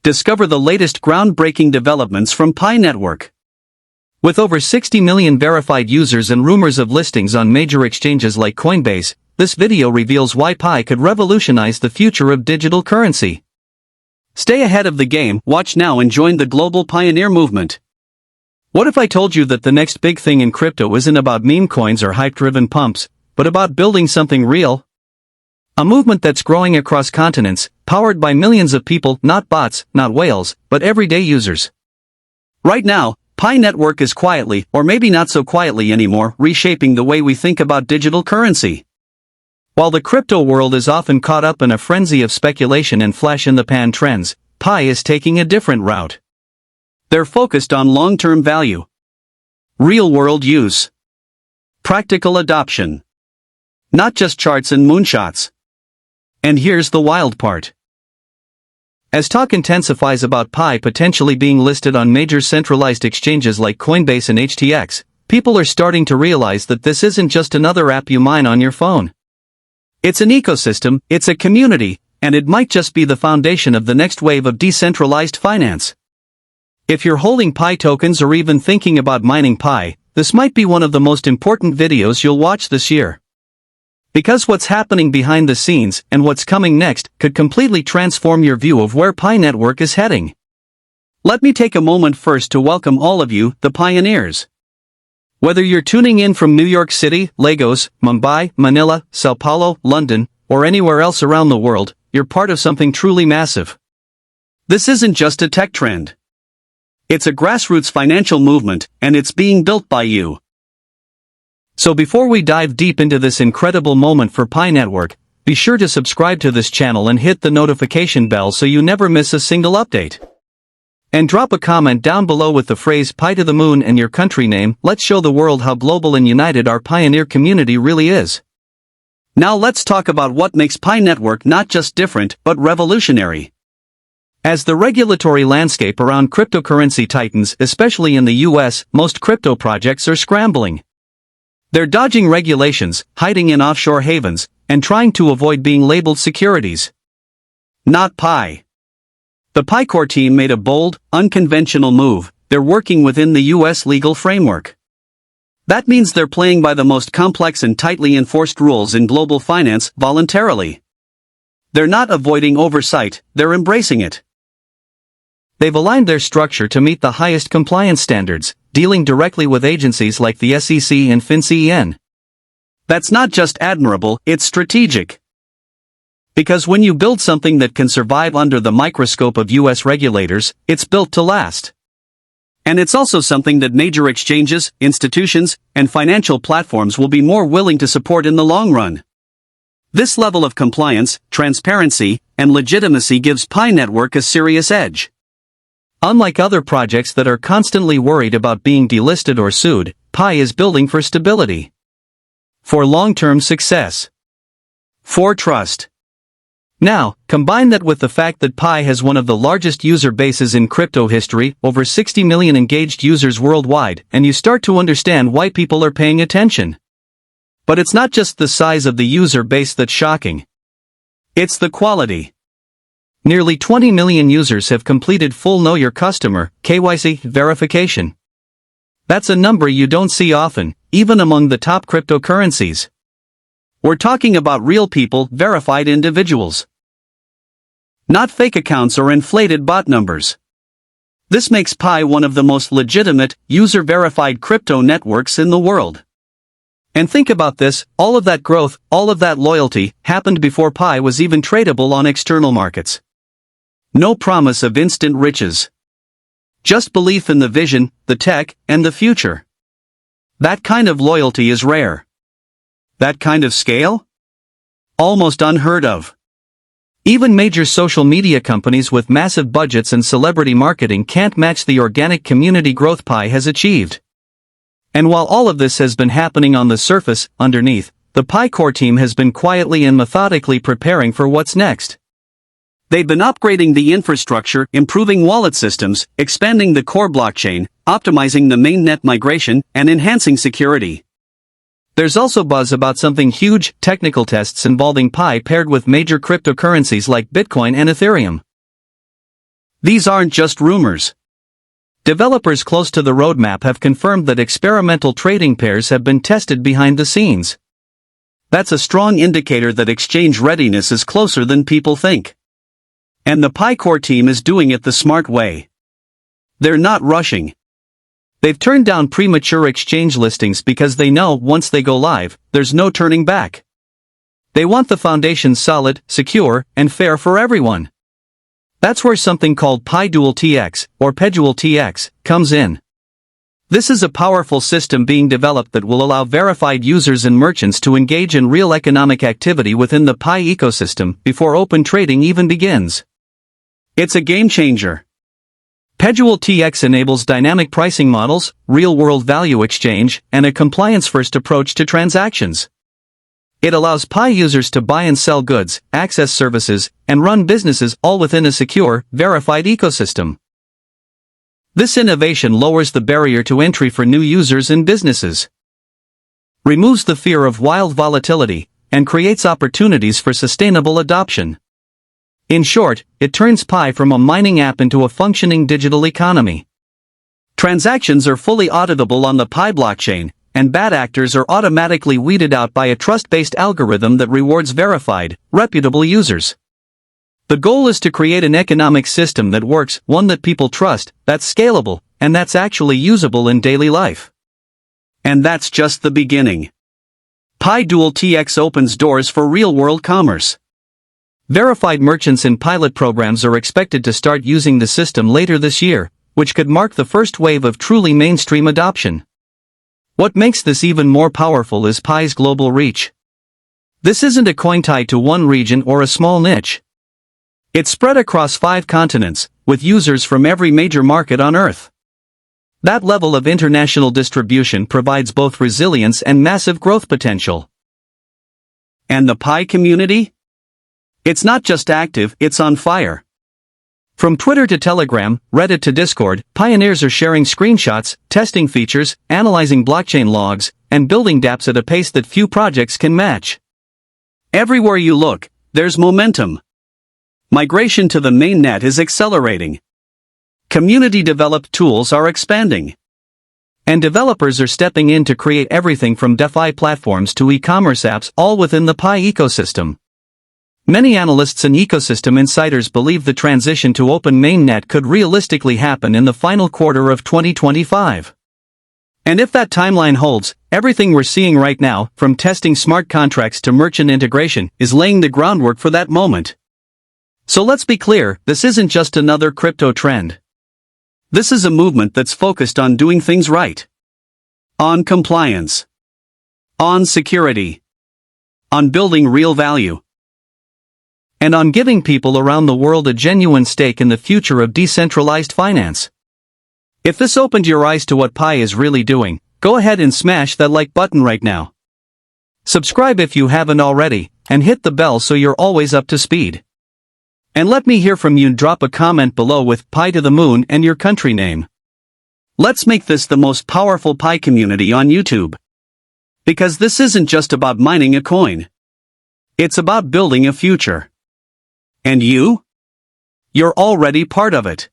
discover the latest groundbreaking developments from Pi Network. With over 60 million verified users and rumors of listings on major exchanges like COINBASE, this video reveals why Pi could revolutionize the future of digital currency. Stay ahead of the game, watch now and join the global pioneer movement. What if I told you that the next big thing in crypto isn't about meme coins or hype-driven pumps, but about building something real? A movement that's growing across continents, powered by millions of people, not bots, not whales, but everyday users. Right now, Pi Network is quietly, or maybe not so quietly anymore, reshaping the way we think about digital currency. While the crypto world is often caught up in a frenzy of speculation and flash-in-the-pan trends, Pi is taking a different route. They're focused on long-term value, real-world use, practical adoption, not just charts and moonshots. And here's the wild part. As talk intensifies about Pi potentially being listed on major centralized exchanges like Coinbase and HTX, people are starting to realize that this isn't just another app you mine on your phone. It's an ecosystem, it's a community, and it might just be the foundation of the next wave of decentralized finance. If you're holding Pi tokens or even thinking about mining Pi, this might be one of the most important videos you'll watch this year. Because what's happening behind the scenes and what's coming next could completely transform your view of where Pi Network is heading. Let me take a moment first to welcome all of you, the pioneers. Whether you're tuning in from New York City, Lagos, Mumbai, Manila, Sao Paulo, London, or anywhere else around the world, you're part of something truly massive. This isn't just a tech trend. It's a grassroots financial movement, and it's being built by you. So before we dive deep into this incredible moment for Pi Network, be sure to subscribe to this channel and hit the notification bell so you never miss a single update. And drop a comment down below with the phrase Pi to the moon and your country name. Let's show the world how global and united our pioneer community really is. Now let's talk about what makes Pi Network not just different, but revolutionary. As the regulatory landscape around cryptocurrency tightens, especially in the US, most crypto projects are scrambling. They're dodging regulations, hiding in offshore havens, and trying to avoid being labeled securities. Not Pi. The Pi core team made a bold, unconventional move. They're working within the US legal framework. That means they're playing by the most complex and tightly enforced rules in global finance voluntarily. They're not avoiding oversight, they're embracing it. They've aligned their structure to meet the highest compliance standards, dealing directly with agencies like the SEC and FinCEN. That's not just admirable, it's strategic. Because when you build something that can survive under the microscope of US regulators, it's built to last. And it's also something that major exchanges, institutions, and financial platforms will be more willing to support in the long run. This level of compliance, transparency, and legitimacy gives Pi Network a serious edge. Unlike other projects that are constantly worried about being delisted or sued, Pi is building for stability, for long-term success, for trust. Now, combine that with the fact that Pi has one of the largest user bases in crypto history, over 60 million engaged users worldwide, and you start to understand why people are paying attention. But it's not just the size of the user base that's shocking. It's the quality. Nearly 20 million users have completed full Know Your Customer (KYC) verification. That's a number you don't see often, even among the top cryptocurrencies. We're talking about real people, verified individuals. Not fake accounts or inflated bot numbers. This makes Pi one of the most legitimate, user-verified crypto networks in the world. And think about this, all of that growth, all of that loyalty, happened before Pi was even tradable on external markets. No promise of instant riches. Just belief in the vision, the tech, and the future. That kind of loyalty is rare. That kind of scale? Almost unheard of. Even major social media companies with massive budgets and celebrity marketing can't match the organic community growth Pi has achieved. And while all of this has been happening on the surface, underneath, the Pi core team has been quietly and methodically preparing for what's next. They've been upgrading the infrastructure, improving wallet systems, expanding the core blockchain, optimizing the mainnet migration, and enhancing security. There's also buzz about something huge, technical tests involving Pi paired with major cryptocurrencies like Bitcoin and Ethereum. These aren't just rumors. Developers close to the roadmap have confirmed that experimental trading pairs have been tested behind the scenes. That's a strong indicator that exchange readiness is closer than people think. And the Pi core team is doing it the smart way. They're not rushing. They've turned down premature exchange listings because they know once they go live, there's no turning back. They want the foundation solid, secure, and fair for everyone. That's where something called Pi Dual TX, or PeDual TX, comes in. This is a powerful system being developed that will allow verified users and merchants to engage in real economic activity within the Pi ecosystem before open trading even begins. It's a game changer. PeDual TX enables dynamic pricing models, real-world value exchange, and a compliance-first approach to transactions. It allows Pi users to buy and sell goods, access services, and run businesses all within a secure, verified ecosystem. This innovation lowers the barrier to entry for new users and businesses, removes the fear of wild volatility, and creates opportunities for sustainable adoption. In short, it turns Pi from a mining app into a functioning digital economy. Transactions are fully auditable on the Pi blockchain, and bad actors are automatically weeded out by a trust-based algorithm that rewards verified, reputable users. The goal is to create an economic system that works, one that people trust, that's scalable, and that's actually usable in daily life. And that's just the beginning. Pi Dual TX opens doors for real-world commerce. Verified merchants in pilot programs are expected to start using the system later this year, which could mark the first wave of truly mainstream adoption. What makes this even more powerful is Pi's global reach. This isn't a coin tied to one region or a small niche. It's spread across 5 continents, with users from every major market on Earth. That level of international distribution provides both resilience and massive growth potential. And the Pi community? It's not just active, it's on fire. From Twitter to Telegram, Reddit to Discord, pioneers are sharing screenshots, testing features, analyzing blockchain logs, and building dApps at a pace that few projects can match. Everywhere you look, there's momentum. Migration to the mainnet is accelerating. Community-developed tools are expanding. And developers are stepping in to create everything from DeFi platforms to e-commerce apps, all within the Pi ecosystem. Many analysts and ecosystem insiders believe the transition to Open Mainnet could realistically happen in the final quarter of 2025. And if that timeline holds, everything we're seeing right now, from testing smart contracts to merchant integration, is laying the groundwork for that moment. So let's be clear, this isn't just another crypto trend. This is a movement that's focused on doing things right. On compliance. On security. On building real value. And on giving people around the world a genuine stake in the future of decentralized finance. If this opened your eyes to what Pi is really doing, go ahead and smash that like button right now. Subscribe if you haven't already, and hit the bell so you're always up to speed. And let me hear from you. Drop a comment below with Pi to the moon and your country name. Let's make this the most powerful Pi community on YouTube. Because this isn't just about mining a coin. It's about building a future. And you? You're already part of it.